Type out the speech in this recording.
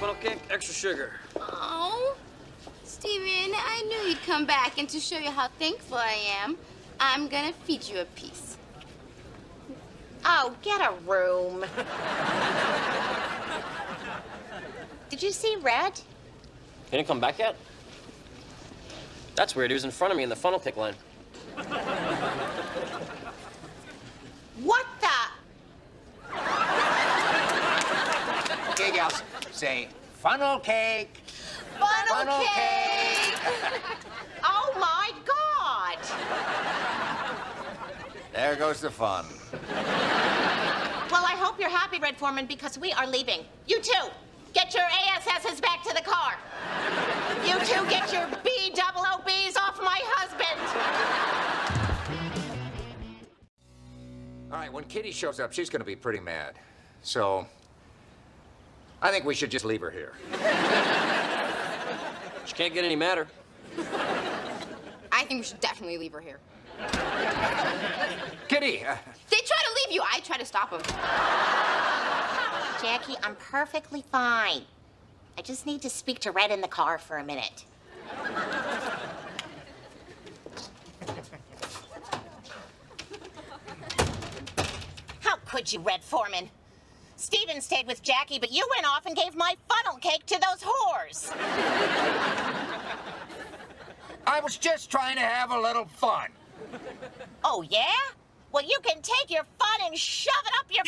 funnel cake, extra sugar. Oh, Steven, I knew you'd come back, and to show you how thankful I am, I'm gonna feed you a piece. Oh, get a room. Did you see Red? He didn't come back yet? That's weird. He was in front of me in the funnel cake line. What the? Okay, gals, say funnel cake. Funnel cake! Oh, my God! There goes the fun. Well, I hope you're happy, Red Foreman, because we are leaving. You too. Get your ASSs back to the car. You two get your BOOBs off my husband. All right, when Kitty shows up, she's gonna be pretty mad. So, I think we should just leave her here. She can't get any madder. I think we should definitely leave her here. Kitty, They try to leave you. I try to stop them. Jackie, I'm perfectly fine. I just need to speak to Red in the car for a minute. How could you, Red Foreman? Steven stayed with Jackie, but you went off and gave my funnel cake to those whores. I was just trying to have a little fun. Oh, yeah? Well, you can take your fun and shove it up your...